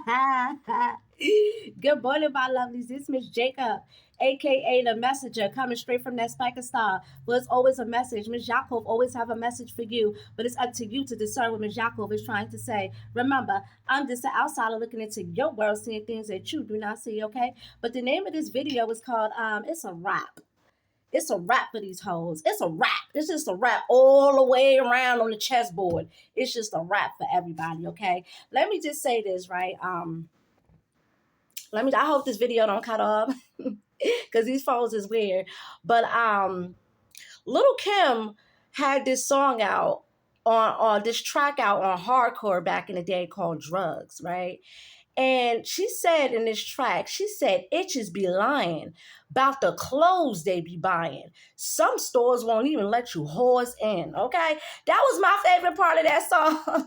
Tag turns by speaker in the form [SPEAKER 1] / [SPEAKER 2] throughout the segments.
[SPEAKER 1] Good morning, my lovelies. This is Miss Jacob, aka the messenger, coming straight from that spiker star. But it's always a message. Miss Jacob always have a message for you, but it's up to you to discern what Miss Jacob is trying to say. Remember, I'm just an outsider looking into your world, seeing things that you do not see, okay? But the name of this video is called It's a Wrap. It's a wrap for these hoes. It's a wrap. It's just a wrap all the way around on the chessboard. It's just a wrap for everybody, okay? Let me just say this, right? I hope this video don't cut off because these phones is weird. But Little Kim had this song out on this track out on hardcore back in the day called Drugs, right? And she said in this track, she said, itches be lying about the clothes they be buying. Some stores won't even let you whores in, okay? That was my favorite part of that song.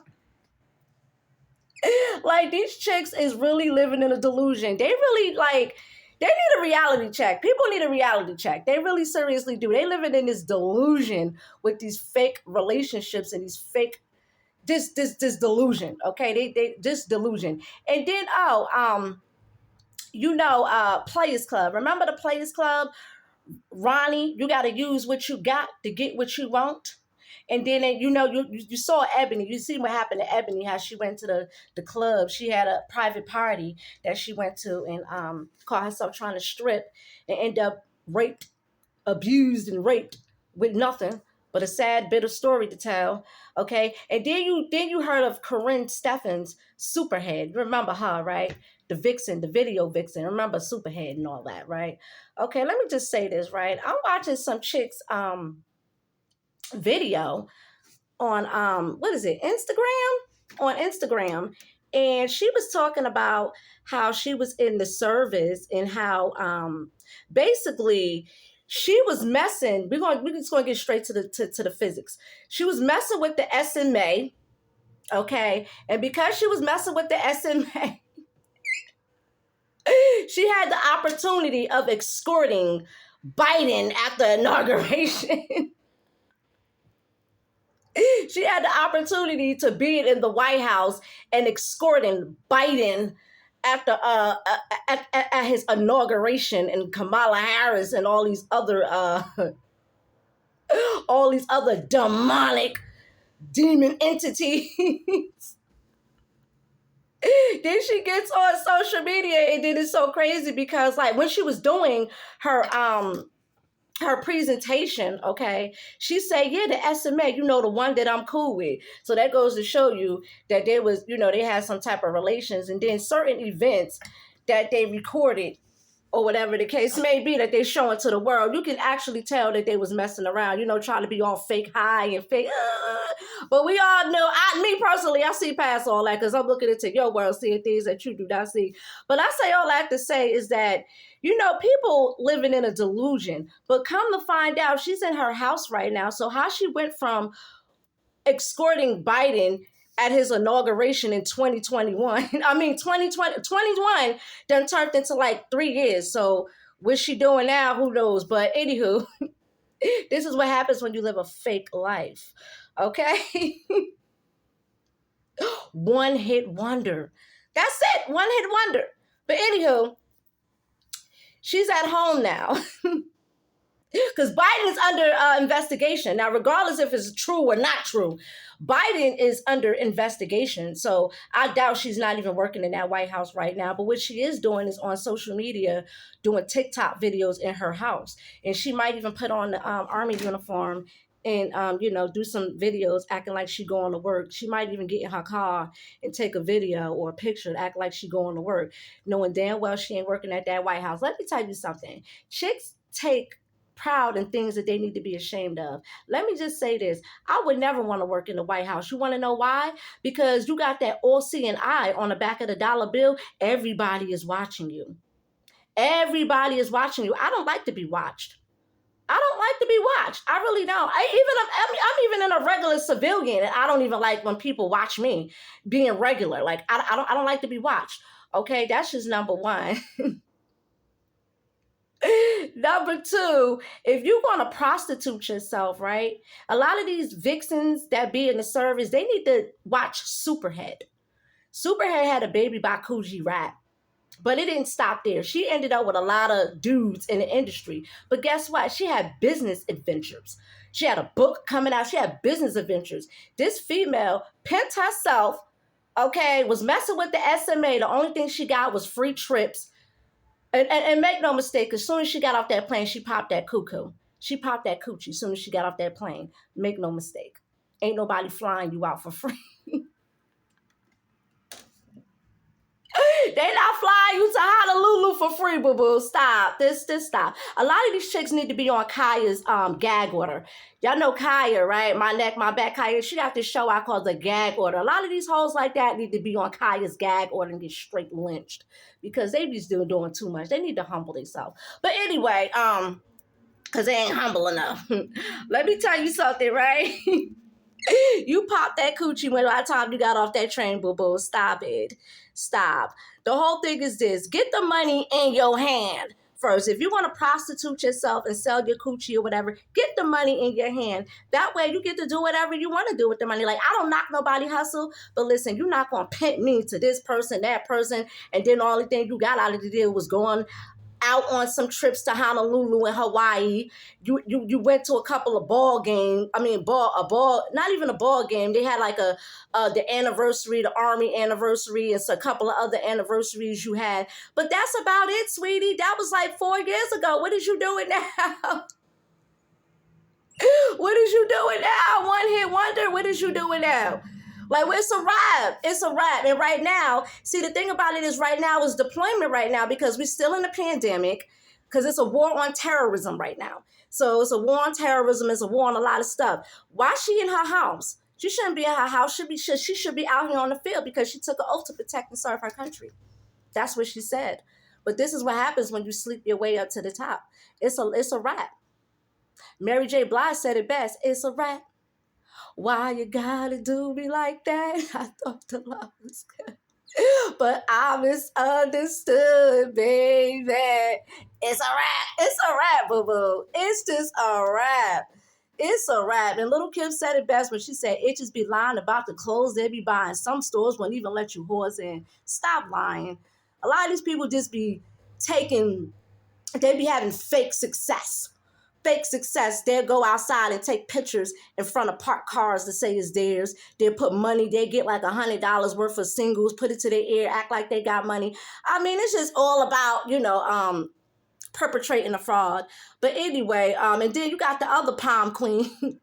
[SPEAKER 1] Like, these chicks is really living in a delusion. They really, they need a reality check. People need a reality check. They really seriously do. They living in this delusion with these fake relationships and these fake this delusion, okay? They this delusion. And then Players Club. Remember the Players Club? Ronnie, you got to use what you got to get what you want. And then you saw Ebony. You see what happened to Ebony, how she went to the club. She had a private party that she went to and caught herself trying to strip and end up abused and raped with nothing but a sad, bitter story to tell, okay? And then you heard of Corinne Steffens' Superhead. Remember her, right? The vixen, the video vixen. Remember Superhead and all that, right? Okay, let me just say this, right? I'm watching some chick's video on what is it? Instagram? On Instagram. And she was talking about how she was in the service and how basically she was messing. We're just going to get straight to the physics. She was messing with the SMA, okay? And because she was messing with the SMA, she had the opportunity of escorting Biden at the inauguration. She had the opportunity to be in the White House and escorting Biden at his inauguration, and Kamala Harris and all these other demonic demon entities. Then she gets on social media, and then it's so crazy because like when she was doing her presentation, okay, she said, yeah, the SMA, the one that I'm cool with. So that goes to show you that there was, they had some type of relations. And then certain events that they recorded or whatever the case may be that they showing to the world, you can actually tell that they was messing around, trying to be all fake high and fake. But we all know, me personally, I see past all that because I'm looking into your world, seeing things that you do not see. But I say all I have to say is that, people living in a delusion, but come to find out she's in her house right now. So how she went from escorting Biden at his inauguration in 2021, 2021 done turned into like 3 years. So what's she doing now? Who knows? But anywho, this is what happens when you live a fake life. Okay? One hit wonder. That's it. One hit wonder. But anywho, she's at home now. Because Biden is under investigation. Now, regardless if it's true or not true, Biden is under investigation. So I doubt she's not even working in that White House right now. But what she is doing is on social media, doing TikTok videos in her house. And she might even put on the army uniform and, do some videos acting like she going to work. She might even get in her car and take a video or a picture, act like she going to work, knowing damn well she ain't working at that White House. Let me tell you something. Chicks take proud in things that they need to be ashamed of. Let me just say this. I would never want to work in the White House. You want to know why? Because you got that all-seeing eye on the back of the dollar bill. Everybody is watching you. Everybody is watching you. I don't like to be watched. I don't like to be watched. I really don't. I'm even in a regular civilian, and I don't even like when people watch me being regular. Like I don't like to be watched. Okay, that's just number one. Number two, if you're going to prostitute yourself, right? A lot of these vixens that be in the service, they need to watch Superhead. Superhead had a baby by Coogee Rap. But it didn't stop there. She ended up with a lot of dudes in the industry. But guess what? She had business adventures. She had a book coming out. She had business adventures. This female pimped herself, okay, was messing with the SMA. The only thing she got was free trips. And make no mistake, as soon as she got off that plane, she popped that cuckoo. She popped that coochie as soon as she got off that plane. Make no mistake. Ain't nobody flying you out for free. They not flying you to Honolulu for free, boo-boo. Stop. This stop. A lot of these chicks need to be on Kaya's gag order. Y'all know Kaya, right? My neck, my back, Kaya. She got this show I call the gag order. A lot of these hoes like that need to be on Kaya's gag order and get straight lynched because they just doing too much. They need to humble themselves. But anyway, because they ain't humble enough. Let me tell you something, right? You popped that coochie when by the time you got off that train, boo-boo. Stop it. Stop. The whole thing is this. Get the money in your hand first. If you want to prostitute yourself and sell your coochie or whatever, get the money in your hand. That way you get to do whatever you want to do with the money. Like, I don't knock nobody hustle, but listen, you're not going to pimp me to this person, that person, and then the only thing you got out of the deal was going out on some trips to Honolulu and Hawaii. You went to a couple of ball games. I mean, not even a ball game. They had like the anniversary, the Army anniversary, and so a couple of other anniversaries you had. But that's about it, sweetie. That was like 4 years ago. What is you doing now? What is you doing now? One hit wonder. What is you doing now? Like, it's a wrap. It's a wrap. And right now, see, the thing about it is right now is deployment right now because we're still in a pandemic because it's a war on terrorism right now. So it's a war on terrorism. It's a war on a lot of stuff. Why is she in her house? She shouldn't be in her house. She should be out here on the field because she took an oath to protect and serve her country. That's what she said. But this is what happens when you sleep your way up to the top. It's a wrap. Mary J. Blige said it best. It's a wrap. Why you gotta do me like that? I thought the love was good, but I misunderstood, baby. It's a wrap. It's a wrap, boo-boo. It's just a wrap. It's a wrap. And Little Kim said it best when she said, it just be lying about the clothes they be buying. Some stores won't even let you whores in. Stop lying. A lot of these people just be they be having fake success. Fake success. They'll go outside and take pictures in front of parked cars to say it's theirs. They'll put money. They get like $100 worth of singles, put it to their ear, act like they got money. I mean, it's just all about, perpetrating a fraud. But anyway, and then you got the other palm queen.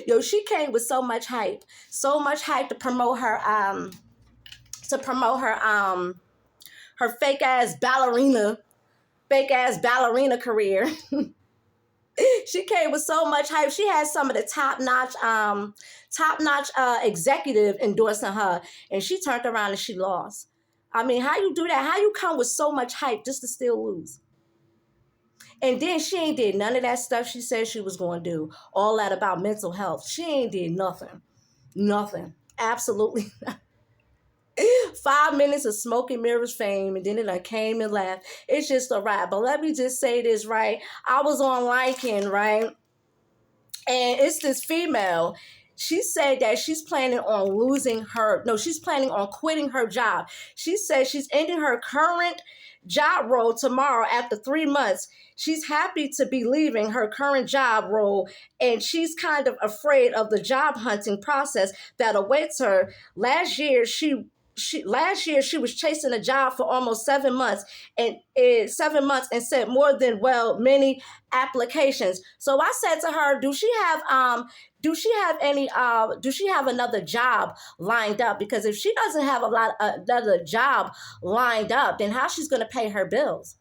[SPEAKER 1] Yo, she came with so much hype to promote her, her fake ass ballerina career. She came with so much hype. She had some of the top-notch executive endorsing her, and she turned around and she lost. I mean, how you do that? How you come with so much hype just to still lose? And then she ain't did none of that stuff she said she was going to do. All that about mental health. She ain't did nothing. Nothing. Absolutely nothing. 5 minutes of smoke and mirrors fame, and then it came and left. It's just a wrap. But let me just say this, right? I was on Lycan, right? And it's this female. She said that she's planning on she's planning on quitting her job. She said she's ending her current job role tomorrow after 3 months. She's happy to be leaving her current job role, and she's kind of afraid of the job hunting process that awaits her. Last year, she was chasing a job for almost 7 months and sent more than many applications. So I said to her, do she have another job lined up? Because if she doesn't have another job lined up, then how she's going to pay her bills?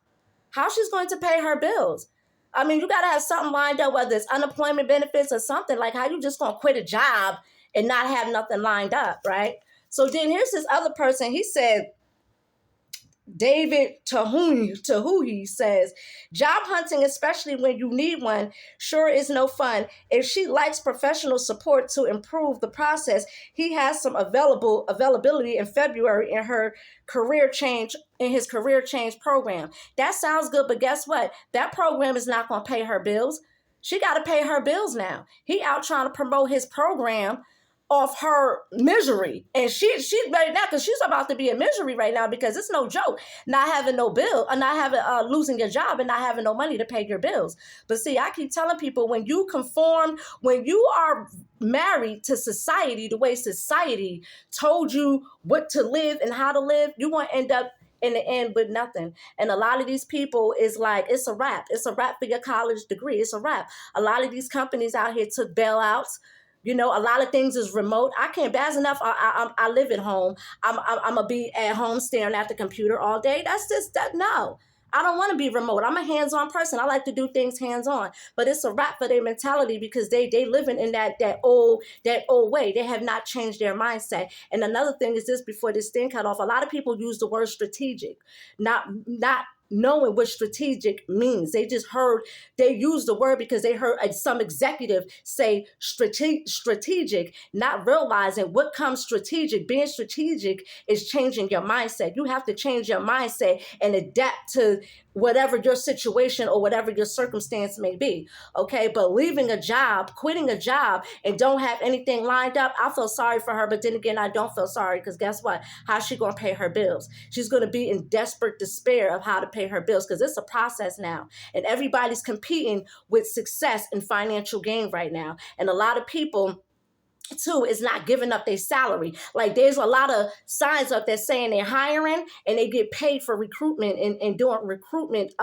[SPEAKER 1] How she's going to pay her bills? I mean, you got to have something lined up, whether it's unemployment benefits or something. Like, how you just going to quit a job and not have nothing lined up, right? So then here's this other person. He said, David Tahuhi says, job hunting, especially when you need one, sure is no fun. If she likes professional support to improve the process, he has some availability in February in his career change program. That sounds good, but guess what? That program is not going to pay her bills. She got to pay her bills now. He out trying to promote his program off her misery. And she's right now, because she's about to be in misery right now, because it's no joke not having no bill, or not having losing your job and not having no money to pay your bills. But see, I keep telling people, when you conform, when you are married to society, the way society told you what to live and how to live, you won't end up in the end with nothing. And a lot of these people is like, it's a wrap. It's a wrap for your college degree. It's a wrap. A lot of these companies out here took bailouts. You know, a lot of things is remote. I can't, bad enough, I live at home. I'm going to be at home staring at the computer all day. That's just, that. No. I don't want to be remote. I'm a hands-on person. I like to do things hands-on. But it's a wrap for their mentality, because they living in that old way. They have not changed their mindset. And another thing is this, before this thing cut off, a lot of people use the word strategic, not knowing what strategic means. They just heard, they used the word because they heard some executive say strategic, not realizing what comes strategic. Being strategic is changing your mindset. You have to change your mindset and adapt to whatever your situation or whatever your circumstance may be. Okay, but leaving a job, quitting a job, and don't have anything lined up, I feel sorry for her. But then again, I don't feel sorry, because guess what? How's she going to pay her bills? She's going to be in desperate despair of how to pay her bills, because it's a process now. And everybody's competing with success and financial gain right now. And a lot of people too is not giving up their salary. Like, there's a lot of signs up there saying they're hiring, and they get paid for recruitment and doing recruitment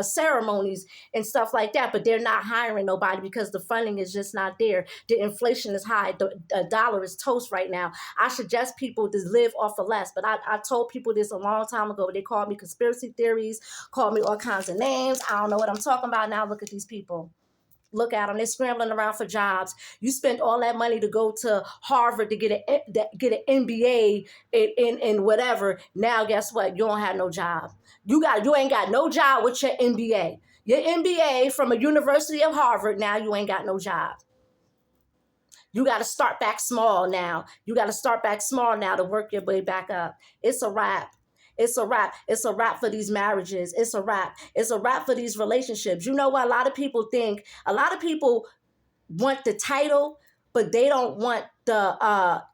[SPEAKER 1] ceremonies and stuff like that, but they're not hiring nobody because the funding is just not there. The inflation is high. The dollar is toast right now. I suggest people to live off of less, but I told people this a long time ago. They called me conspiracy theories, called me all kinds of names. I don't know what I'm talking about now. Look at these people. Look at them. They're scrambling around for jobs. You spent all that money to go to Harvard to get an MBA in whatever. Now, guess what? You don't have no job. You ain't got no job with your MBA. Your MBA from a University of Harvard, now you ain't got no job. You got to start back small now. You got to start back small now to work your way back up. It's a wrap. It's a wrap. It's a wrap for these marriages. It's a wrap. It's a wrap for these relationships. You know what? A lot of people want the title, but they don't want the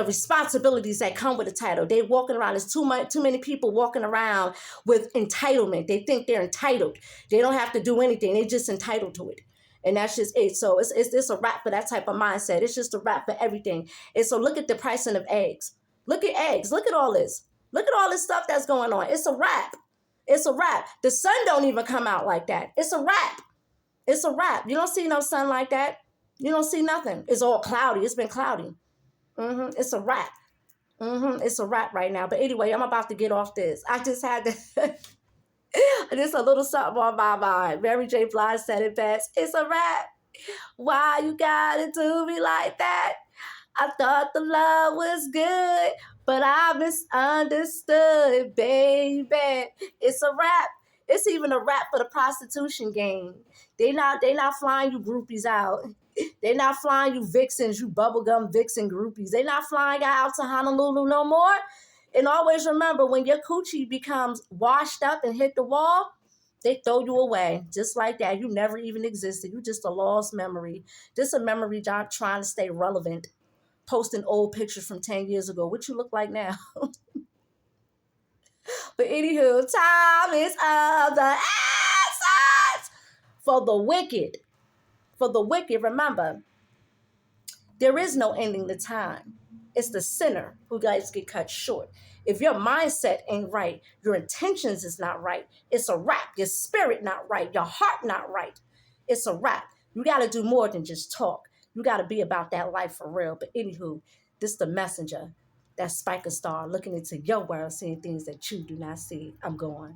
[SPEAKER 1] responsibilities that come with the title. They walking around. There's too many people walking around with entitlement. They think they're entitled. They don't have to do anything. They're just entitled to it. And that's just it. So it's a wrap for that type of mindset. It's just a wrap for everything. And so look at the pricing of eggs. Look at eggs. Look at all this. Look at all this stuff that's going on. It's a wrap. It's a wrap. The sun don't even come out like that. It's a wrap. It's a wrap. You don't see no sun like that. You don't see nothing. It's all cloudy. It's been cloudy. It's a wrap. It's a wrap right now. But anyway, I'm about to get off this. I just had to... This a little something on my mind. Mary J. Blige said it best. It's a wrap. Why you gotta do me like that? I thought the love was good, but I misunderstood, baby. It's a wrap. It's even a wrap for the prostitution game. They not flying you groupies out. They not flying you vixens, you bubblegum vixen groupies. They not flying out to Honolulu no more. And always remember, when your coochie becomes washed up and hit the wall, they throw you away. Just like that. You never even existed. You just a lost memory. Just a memory job trying to stay relevant. Posting old pictures from 10 years ago. What you look like now? But anywho, time is of the essence for the wicked. For the wicked, remember, there is no ending the time. It's the sinner who guys get cut short. If your mindset ain't right, your intentions is not right, it's a wrap. Your spirit not right, your heart not right, it's a wrap. You got to do more than just talk. You got to be about that life for real. But anywho, this the messenger, that Spiker Star, looking into your world, seeing things that you do not see. I'm going.